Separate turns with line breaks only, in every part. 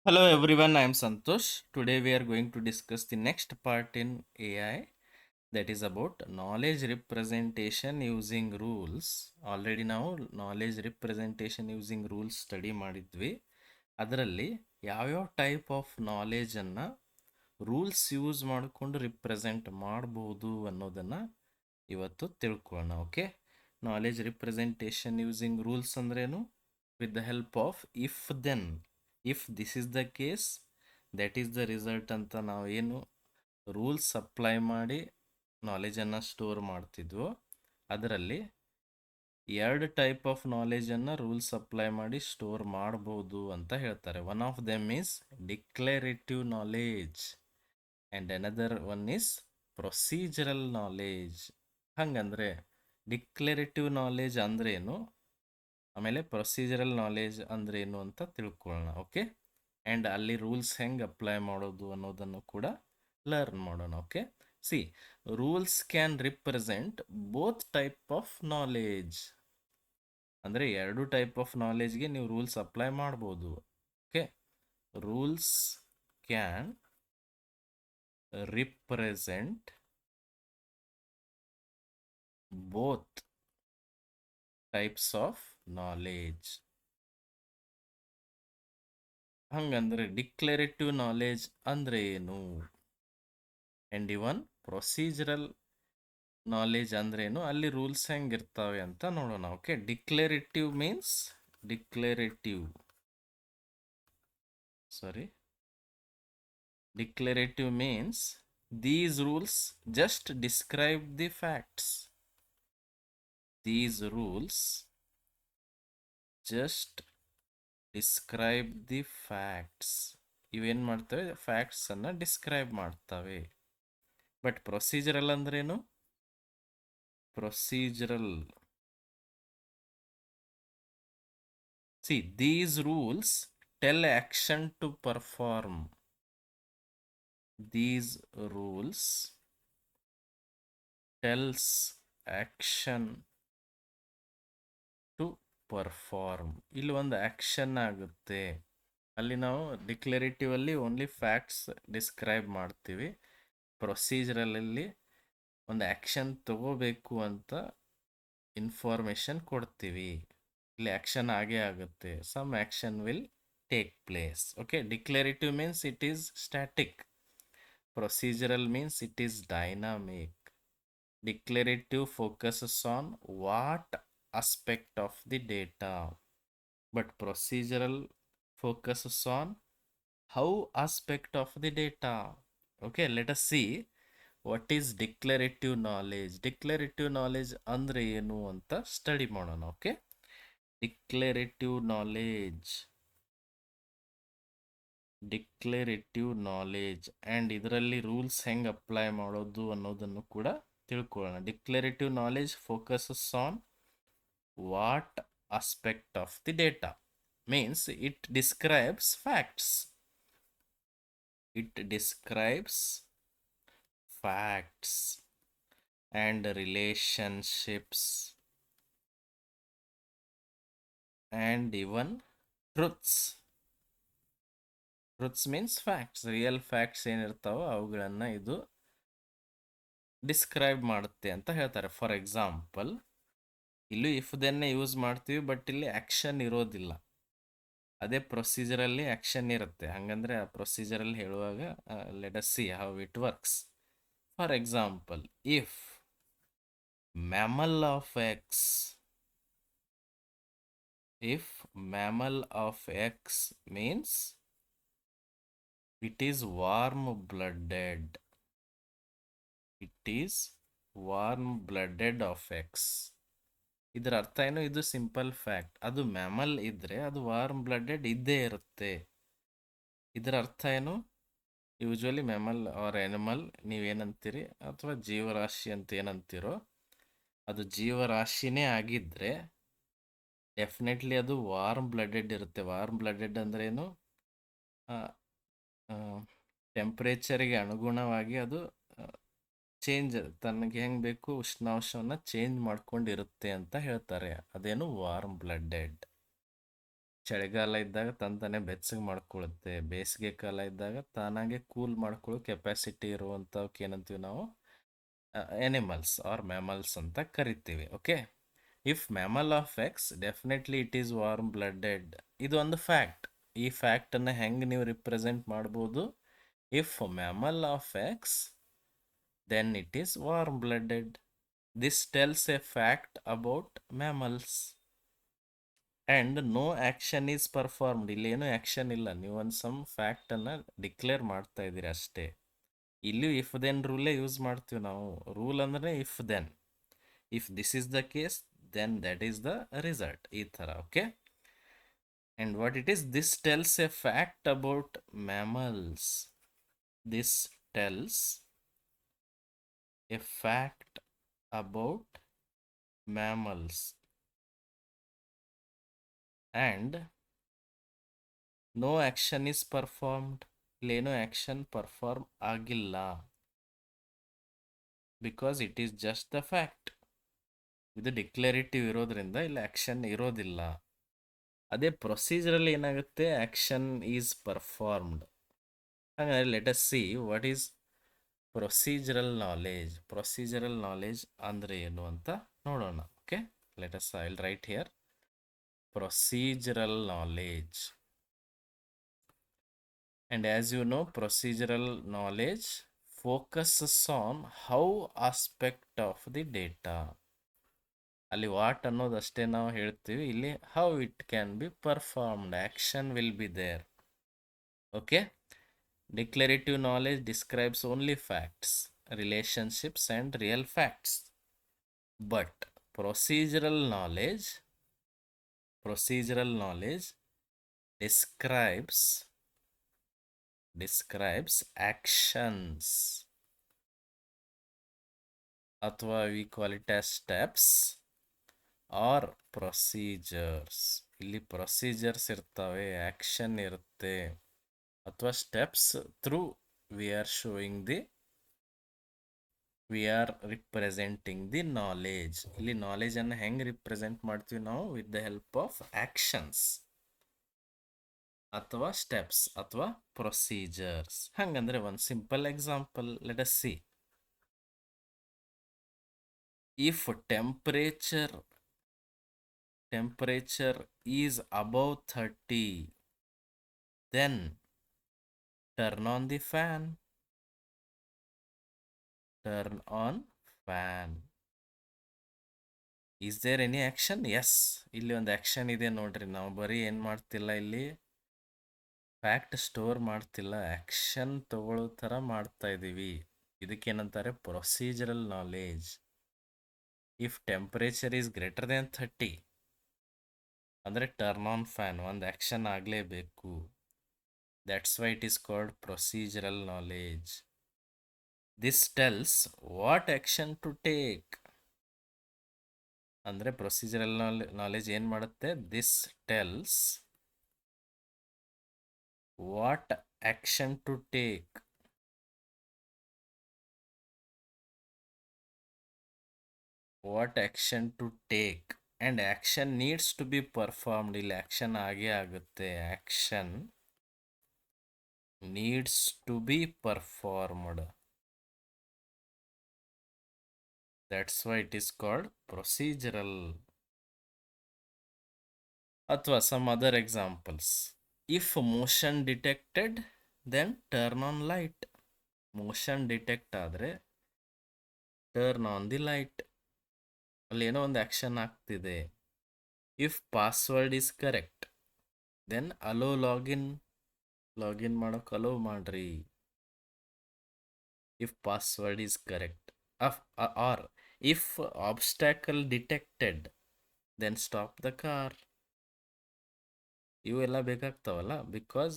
Hello everyone, I am Santosh. Today we are going to discuss the next part in AI, that is about knowledge representation using rules. Already ನಾವು knowledge representation using rules study ಮಾಡಿದ್ವಿ. ಅದರಲ್ಲಿ ಯಾವ್ಯಾವ type of ನಾಲೆಜನ್ನು rules use ಮಾಡಿಕೊಂಡು represent ಮಾಡ್ಬೋದು ಅನ್ನೋದನ್ನು ಇವತ್ತು ತಿಳ್ಕೊಳ್ಳೋಣ. Okay, knowledge representation using rules ಅಂದ್ರೇನು? With the help of if then, if this is the case that is the result ಅಂತ ನಾವು ಏನು ರೂಲ್ಸ್ ಅಪ್ಲೈ ಮಾಡಿ ನಾಲೆಜನ್ನು ಸ್ಟೋರ್ ಮಾಡ್ತಿದ್ವೋ ಅದರಲ್ಲಿ ಎರಡು ಟೈಪ್ ಆಫ್ ನಾಲೆಜನ್ನು ರೂಲ್ಸ್ ಅಪ್ಲೈ ಮಾಡಿ ಸ್ಟೋರ್ ಮಾಡ್ಬೋದು ಅಂತ ಹೇಳ್ತಾರೆ. One of them is declarative knowledge and another one is procedural knowledge. ಹಂಗಂದ್ರೆ ಡಿಕ್ಲರೇಟಿವ್ ನಾಲೆಜ್ ಅಂದ್ರೇನು, ಆಮೇಲೆ ಪ್ರೊಸೀಜರಲ್ ನಾಲೆಜ್ ಅಂದ್ರೇನು ಅಂತ ತಿಳ್ಕೊಳ್ಳೋಣ. ಓಕೆ, ಆ್ಯಂಡ್ ಅಲ್ಲಿ ರೂಲ್ಸ್ ಹೆಂಗೆ ಅಪ್ಲೈ ಮಾಡೋದು ಅನ್ನೋದನ್ನು ಕೂಡ ಲರ್ನ್ ಮಾಡೋಣ. Okay, C, rules can represent both type of knowledge. ಅಂದರೆ ಎರಡು ಟೈಪ್ ಆಫ್ ನಾಲೆಜ್ಗೆ ನೀವು ರೂಲ್ಸ್ ಅಪ್ಲೈ ಮಾಡ್ಬೋದು. Okay, rules can represent both types of knowledge. ಹಂಗಂದ್ರೆ ಡಿಕ್ಲರೇಟಿವ್ ನಾಲೆಜ್ ಅಂದ್ರೆ ಏನು, ಆ್ಯಂಡ್ ಇವನ್ ಪ್ರೊಸೀಜರಲ್ ನಾಲೆಜ್ ಅಂದ್ರೇನು, ಅಲ್ಲಿ ರೂಲ್ಸ್ ಹೆಂಗಿರ್ತವೆ ಅಂತ ನೋಡೋಣ. Okay, declarative means declarative means these rules just describe the facts. These rules just describe the facts. ಇವೇನು ಮಾಡ್ತವೆ? ಫ್ಯಾಕ್ಟ್ಸನ್ನು describe ಮಾಡ್ತವೆ. ಬಟ್ ಪ್ರೊಸೀಜರಲ್ ಅಂದ್ರೇನು? Procedural, see, these rules tell action to perform. These rules tells action to perform. ಇಲ್ಲಿ ಒಂದು action ಆಗುತ್ತೆ. ಅಲ್ಲಿ ನಾವು declarative ಅಲ್ಲಿ ಓನ್ಲಿ ಫ್ಯಾಕ್ಟ್ಸ್ ಡಿಸ್ಕ್ರೈಬ್ ಮಾಡ್ತೀವಿ. ಪ್ರೊಸೀಜರಲ್ಲಿ ಒಂದು ಆಕ್ಷನ್ ತಗೋಬೇಕು ಅಂತ ಇನ್ಫಾರ್ಮೇಶನ್ ಕೊಡ್ತೀವಿ. ಇಲ್ಲಿ ಆಕ್ಷನ್ ಆಗೇ ಆಗುತ್ತೆ. Some action will take place. Okay, declarative means it is static. Procedural means it is dynamic. Declarative focuses on what aspect of the data, but procedural focuses on how aspect of the data. Okay, let us see what is declarative knowledge. Declarative knowledge andre ಏನು ಅಂತ study ಮಾಡೋಣ. Okay, declarative knowledge and ಇದರಲ್ಲಿ rules ಹೆಂಗೆ apply ಮಾಡೋದು ಅನ್ನೋದನ್ನು ಕೂಡ ತಿಳ್ಕೊಳ್ಳೋಣ. Declarative knowledge focuses on what aspect of the data, means it describes facts. It describes facts and relationships and even truths. Truths means facts, real facts ಏನಿರ್ತಾವೋ ಅವುಗಳನ್ನು ಇದು describe ಮಾಡುತ್ತೆ ಅಂತ ಹೇಳ್ತಾರೆ. ಫಾರ್ ಎಕ್ಸಾಂಪಲ್, ಇಲ್ಲೂ ಇಫ್ ದೆನ್ನೇ ಯೂಸ್ ಮಾಡ್ತೀವಿ, but ಇಲ್ಲಿ ಆ್ಯಕ್ಷನ್ ಇರೋದಿಲ್ಲ. ಅದೇ ಪ್ರೊಸೀಜರಲ್ಲಿ ಆ್ಯಕ್ಷನ್ ಇರುತ್ತೆ. ಹಾಗಂದ್ರೆ ಆ ಪ್ರೊಸೀಜರಲ್ಲಿ ಹೇಳುವಾಗ let us see how it works. For example, if mammal of X, if mammal of X means it is warm-blooded. It is warm-blooded of X. ಇದರ ಅರ್ಥ ಏನು? ಇದು ಸಿಂಪಲ್ ಫ್ಯಾಕ್ಟ್. ಅದು ಮ್ಯಾಮಲ್ ಇದ್ರೆ ಅದು ವಾರ್ಮ್ ಬ್ಲಡೆಡ್ ಇದ್ದೇ ಇರುತ್ತೆ. ಇದರ ಅರ್ಥ ಏನು? ಯೂಶ್ವಲಿ ಮ್ಯಾಮಲ್ ಆರ್ ಎನಿಮಲ್ ನೀವೇನಂತೀರಿ, ಅಥವಾ ಜೀವರಾಶಿ ಅಂತ ಏನಂತೀರೋ, ಅದು ಜೀವರಾಶಿನೇ ಆಗಿದ್ರೆ ಡೆಫಿನೆಟ್ಲಿ ಅದು ವಾರ್ಮ್ ಬ್ಲಡೆಡ್ ಇರುತ್ತೆ. ವಾರ್ಮ್ ಬ್ಲಡೆಡ್ ಅಂದ್ರೇನು? ಟೆಂಪ್ರೇಚರಿಗೆ ಅನುಗುಣವಾಗಿ ಅದು ಚೇಂಜ್, ತನಗೆ ಹೆಂಗೆ ಬೇಕು ಉಷ್ಣಾಂಶವನ್ನು ಚೇಂಜ್ ಮಾಡ್ಕೊಂಡಿರುತ್ತೆ ಅಂತ ಹೇಳ್ತಾರೆ. ಅದೇನು ವಾರ್ಮ್ ಬ್ಲಡೆಡ್. ಚಳಿಗಾಲ ಇದ್ದಾಗ ತಂತಾನೆ ಬೆಚ್ಚಗೆ ಮಾಡ್ಕೊಳ್ಳುತ್ತೆ, ಬೇಸಿಗೆ ಕಾಲ ಇದ್ದಾಗ ತಾನಾಗೆ ಕೂಲ್ ಮಾಡ್ಕೊಳ್ಳೋ ಕೆಪಾಸಿಟಿ ಇರುವಂಥವಕ್ಕೆ ಏನಂತೀವಿ ನಾವು ಎನಿಮಲ್ಸ್ ಆರ್ ಮ್ಯಾಮಲ್ಸ್ ಅಂತ ಕರಿತೀವಿ. Okay, if mammal of X definitely it is warm blooded. ಇದು ಒಂದು ಫ್ಯಾಕ್ಟ್. ಈ ಫ್ಯಾಕ್ಟನ್ನು ಹೆಂಗೆ ನೀವು ರಿಪ್ರೆಸೆಂಟ್ ಮಾಡ್ಬೋದು? If mammal of X then it is warm blooded. This tells a fact about mammals. And no action is performed. ಇಲ್ಲಿ ಏನು action ಇಲ್ಲ, ನೀವು ಒಂದು ಸಮ್ ಫ್ಯಾಕ್ಟನ್ನು ಡಿಕ್ಲೇರ್ ಮಾಡ್ತಾ ಇದ್ದೀರಿ ಅಷ್ಟೇ. ಇಲ್ಲಿ ಇಫ್ ದೆನ್ ರೂಲೇ ಯೂಸ್ ಮಾಡ್ತೀವಿ ನಾವು. ರೂಲ್ ಅಂದರೆ if then, if this is the case then that is the result, ಈ ಥರ. Okay, and what it is, this tells a fact about mammals. This tells a fact about mammals. And no action is performed. ಇಲ್ಲೇನೋ action perform ಆಗಿಲ್ಲ, because it is just the fact. ಇದು declarative ಇರೋದ್ರಿಂದ ಇಲ್ಲಿ action ಇರೋದಿಲ್ಲ. ಅದೇ ಪ್ರೊಸೀಜರಲ್ಲಿ ಏನಾಗುತ್ತೆ, action is performed. ಹಾಗಾದರೆ let us see what is procedural knowledge. Procedural knowledge ಅಂದರೆ ಏನು ಅಂತ ನೋಡೋಣ. Okay, let us I will write here procedural knowledge. And as you know, procedural knowledge focuses on how aspect of the data. ಅಲ್ಲಿ what ಅನ್ನೋದಷ್ಟೇ ನಾವು ಹೇಳ್ತೀವಿ, ಇಲ್ಲಿ how it can be performed, action will be there. Okay, declarative knowledge describes only facts, relationships and real facts. But procedural knowledge describes actions, ಅಥವಾ we call it as steps or procedures. ಇಲ್ಲಿ procedures ಇರ್ತವೆ, action ಇರುತ್ತೆ, ಅಥವಾ steps through V are representing the knowledge. ಇಲ್ಲಿ ನಾಲೆಜನ್ನು ಹೆಂಗೆ represent ಮಾಡ್ತೀವಿ ನಾವು? With the help of actions ಅಥವಾ ಸ್ಟೆಪ್ಸ್ ಅಥವಾ ಪ್ರೊಸೀಜರ್ಸ್. ಹಂಗಂದ್ರೆ ಒಂದು simple example let us see. If temperature is above 30, then turn on the fan. Is there any action? Yes, ಇಲ್ಲಿ ಒಂದು ಆ್ಯಕ್ಷನ್ ಇದೆ ನೋಡ್ರಿ. ನಾವು ಬರೀ ಏನು ಮಾಡ್ತಿಲ್ಲ, ಇಲ್ಲಿ ಫ್ಯಾಕ್ಟ್ ಸ್ಟೋರ್ ಮಾಡ್ತಿಲ್ಲ, ಆ್ಯಕ್ಷನ್ ತಗೊಳ್ಳೋ ಥರ ಮಾಡ್ತಾ ಇದ್ದೀವಿ. ಇದಕ್ಕೇನಂತಾರೆ procedural knowledge. If temperature is greater than 30 ಅಂದರೆ ಟರ್ನ್ ಆನ್ ಫ್ಯಾನ್, ಒಂದು ಆ್ಯಕ್ಷನ್ ಆಗಲೇಬೇಕು. That's why it is called procedural knowledge. This tells what action to take. ಅಂದರೆ ಪ್ರೊಸೀಜರಲ್ ನಾಲೆಜ್ ಏನು ಮಾಡುತ್ತೆ? This tells what action to take. And action needs to be performed. ಇಲ್ಲಿ action ಆಗೇ ಆಗುತ್ತೆ. Action needs to be performed. That's why it is called procedural. ಅಥವಾ some other examples. If motion detected, then turn on light. Motion detect ಆದರೆ turn on the light. ಅಲ್ಲಿ ಏನೋ ಒಂದು action ಆಗ್ತಿದೆ. If password is correct, then allow login ಮಾಡೋಕೆ allow ಮಾಡ್ರಿ. If password is correct. Or if obstacle detected, then stop the car. ಇವೆಲ್ಲ ಬೇಕಾಗ್ತಾವಲ್ಲ, because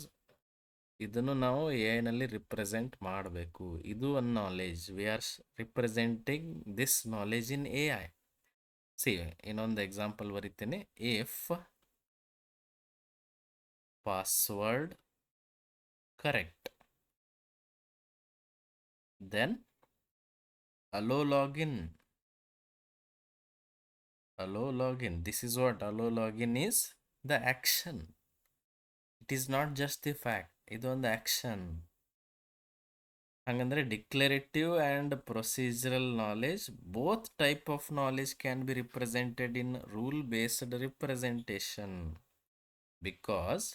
ಇದನ್ನು ನಾವು ಎಐನಲ್ಲಿ ರಿಪ್ರೆಸೆಂಟ್ ಮಾಡಬೇಕು. ಇದು ಒಂದು knowledge. We are representing this knowledge in AI. See, ಇನ್ನೊಂದು ಎಕ್ಸಾಂಪಲ್ ಬರೀತೀನಿ. If password correct, then allow login. This is what allow login is, the action. It is not just the fact, ಇದೊಂದು action. ಹಂಗಂದ್ರೆ declarative and procedural knowledge, both type of knowledge can be represented in rule based representation, because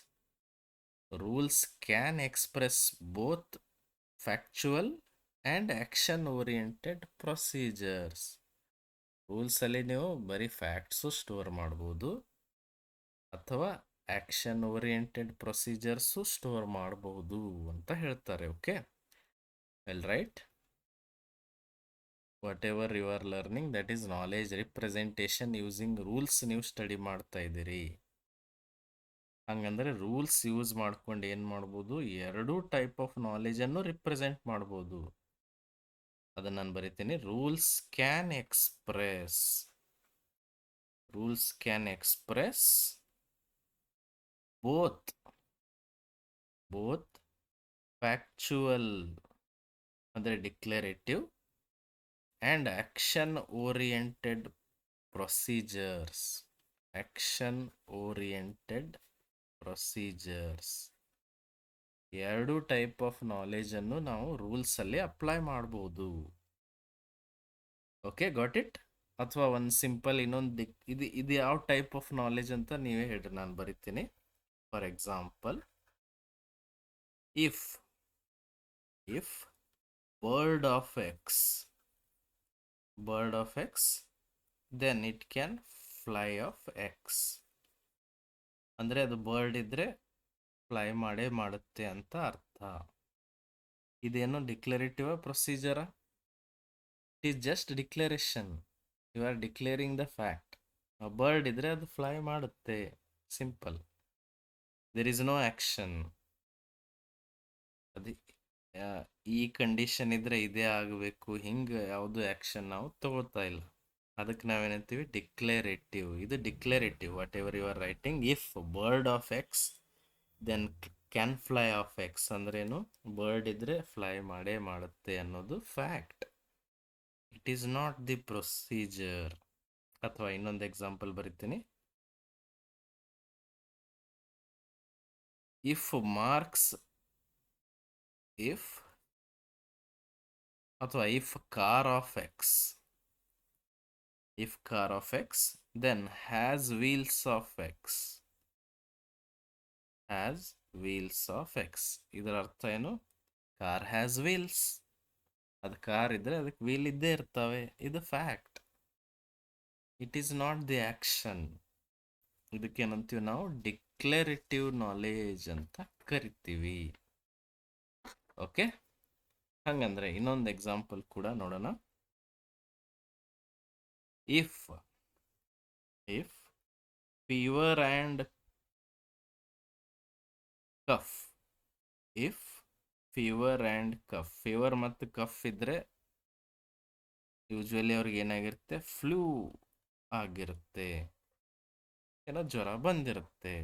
rules can express both factual and action oriented procedures. ರೂಲ್ಸಲ್ಲಿ ನೀವು ಬರೀ facts store ಮಾಡ್ಬೋದು ಅಥವಾ action oriented procedures store ಮಾಡಬಹುದು ಅಂತ ಹೇಳ್ತಾರೆ. Okay, well right. Whatever you are learning, that is knowledge representation using rules ನೀವು study ಮಾಡ್ತಾ ಇದ್ದೀರಿ. ಹಂಗಂದ್ರೆ ರೂಲ್ಸ್ ಯೂಸ್ ಮಾಡ್ಕೊಂಡು ಏನು ಮಾಡ್ಬೋದು, ಎರಡೂ ಟೈಪ್ ಆಫ್ ನಾಲೆಜನ್ನು ರಿಪ್ರೆಸೆಂಟ್ ಮಾಡ್ಬೋದು. ಅದನ್ನು ನಾನು ಬರಿತೀನಿ. Rules can express both factual ಅಂದರೆ declarative and action oriented procedures. ಎರಡು ಟೈಪ್ ಆಫ್ ನಾಲೆಜನ್ನು ನಾವು ರೂಲ್ಸಲ್ಲಿ ಅಪ್ಲೈ ಮಾಡ್ಬೋದು. Okay, got it? ಅಥವಾ ಒಂದು ಸಿಂಪಲ್ ಇನ್ನೊಂದು ಇದು ಯಾವ ಟೈಪ್ ಆಫ್ ನಾಲೆಜ್ ಅಂತ ನೀವೇ ಹೇಳ್ರಿ, ನಾನು ಬರಿತೀನಿ. For example, if bird of x, then it can fly of x. ಅಂದರೆ ಅದು ಬರ್ಡ್ ಇದ್ರೆ ಫ್ಲೈ ಮಾಡೇ ಮಾಡುತ್ತೆ ಅಂತ ಅರ್ಥ. ಇದೇನು ಡಿಕ್ಲರೇಟಿವ್ ಪ್ರೊಸೀಜರ? It is just declaration. You are declaring the fact. Bird ಇದ್ರೆ ಅದು ಫ್ಲೈ ಮಾಡುತ್ತೆ, simple. There is no action. ಅದು ಈ ಕಂಡೀಷನ್ ಇದ್ರೆ ಇದೇ ಆಗಬೇಕು, ಹಿಂಗೆ ಯಾವುದು ಆ್ಯಕ್ಷನ್ ನಾವು ತಗೋತಾ ಇಲ್ಲ. ಅದಕ್ಕೆ ನಾವೇನಂತೀವಿ, ಡಿಕ್ಲರೇಟಿವ್. ಇದು declarative. Whatever you are writing, if bird of x then can fly of x ಅಂದ್ರೇನು, ಬರ್ಡ್ ಇದ್ರೆ ಫ್ಲೈ ಮಾಡೇ ಮಾಡುತ್ತೆ ಅನ್ನೋದು fact. It is not the procedure. ಅಥವಾ ಇನ್ನೊಂದು ಎಕ್ಸಾಂಪಲ್ ಬರಿತೀನಿ. ಇಫ್ car of x then has wheels of x. ಇದರ ಅರ್ಥ ಏನು? Car has wheels. ಅದು ಕಾರ್ ಇದ್ರೆ ಅದಕ್ಕೆ ವೀಲ್ ಇದ್ದೇ ಇರ್ತವೆ. ಇದು fact. It is not the action. ಇದಕ್ಕೇನಂತೀವಿ ನಾವು, ಡಿಕ್ಲರೇಟಿವ್ ನಾಲೆಜ್ ಅಂತ ಕರಿತೀವಿ. ಓಕೆ, ಹಂಗಂದ್ರೆ ಇನ್ನೊಂದು ಎಕ್ಸಾಂಪಲ್ ಕೂಡ ನೋಡೋಣ. If fever and cough. Fever ಮತ್ತು ಕಫ್ ಇದ್ರೆ ಯೂಶ್ವಲಿ ಅವ್ರಿಗೆ ಏನಾಗಿರುತ್ತೆ, ಫ್ಲೂ ಆಗಿರುತ್ತೆ, ಏನೋ ಜ್ವರ ಬಂದಿರುತ್ತೆ.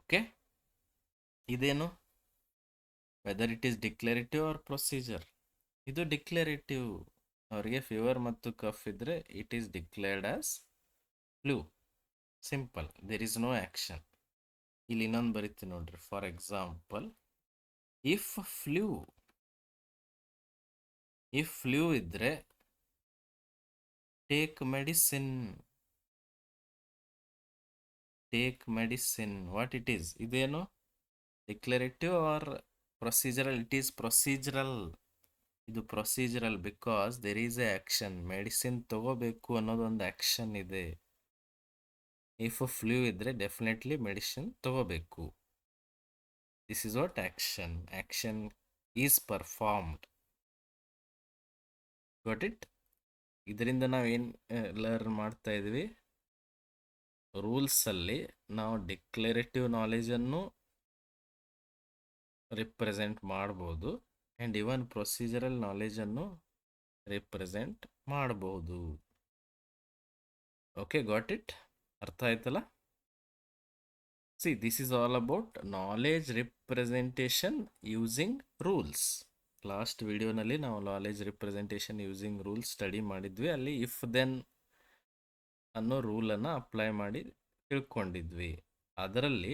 ಓಕೆ, ಇದೇನು, whether it is declarative or procedure? ಇದು ಡಿಕ್ಲರೇಟಿವ್. ಅವರಿಗೆ ಫೀವರ್ ಮತ್ತು ಕಫ್ ಇದ್ರೆ it is declared as flu, simple. There is no action. ಇಲ್ಲಿ ಇನ್ನೊಂದು ಬರಿತೀನಿ ನೋಡ್ರಿ. ಫಾರ್ ಎಕ್ಸಾಂಪಲ್, ಇಫ್ ಫ್ಲೂ ಇದ್ರೆ take medicine. What it is? ಇದೇನು, declarative or procedural? It is procedural. ಇದು procedural because there is A action. Medicine ತಗೋಬೇಕು ಅನ್ನೋದೊಂದು action ಇದೆ. ಇಫ್ ಫ್ಲೂ ಇದ್ರೆ ಡೆಫಿನೆಟ್ಲಿ ಮೆಡಿಸಿನ್ ತಗೋಬೇಕು. This is what action. Action is performed. Got it? ಇದರಿಂದ ನಾವೇನು learn ಮಾಡ್ತಾ ಇದ್ವಿ, ರೂಲ್ಸಲ್ಲಿ ನಾವು ಡಿಕ್ಲರೇಟಿವ್ ನಾಲೆಜನ್ನು ರಿಪ್ರೆಸೆಂಟ್ ಮಾಡ್ಬೋದು ಆ್ಯಂಡ್ ಇವನ್ ಪ್ರೊಸೀಜರಲ್ ನಾಲೆಜನ್ನು ರಿಪ್ರೆಸೆಂಟ್ ಮಾಡ್ಬೋದು. Okay, got it? ಅರ್ಥ ಆಯ್ತಲ್ಲ? C, this is all about knowledge representation using rules. Last ವಿಡಿಯೋನಲ್ಲಿ ನಾವು knowledge representation using rules study ಮಾಡಿದ್ವಿ. ಅಲ್ಲಿ ಇಫ್ ದೆನ್ ಅನ್ನೋ ರೂಲನ್ನು ಅಪ್ಲೈ ಮಾಡಿ ತಿಳ್ಕೊಂಡಿದ್ವಿ. ಅದರಲ್ಲಿ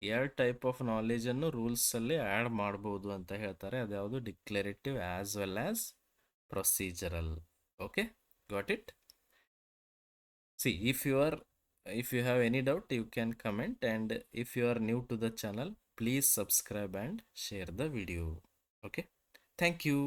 ಎರಡು ಟೈಪ್ ಆಫ್ ನಾಲೆಜನ್ನು ರೂಲ್ಸಲ್ಲಿ ಆ್ಯಡ್ ಮಾಡ್ಬೋದು ಅಂತ ಹೇಳ್ತಾರೆ. ಅದ್ಯಾವುದು declarative as well as procedural. Okay, got it. See, if you have any doubt, you can comment, and if you are new to the channel, please subscribe and share the video. Okay, thank you.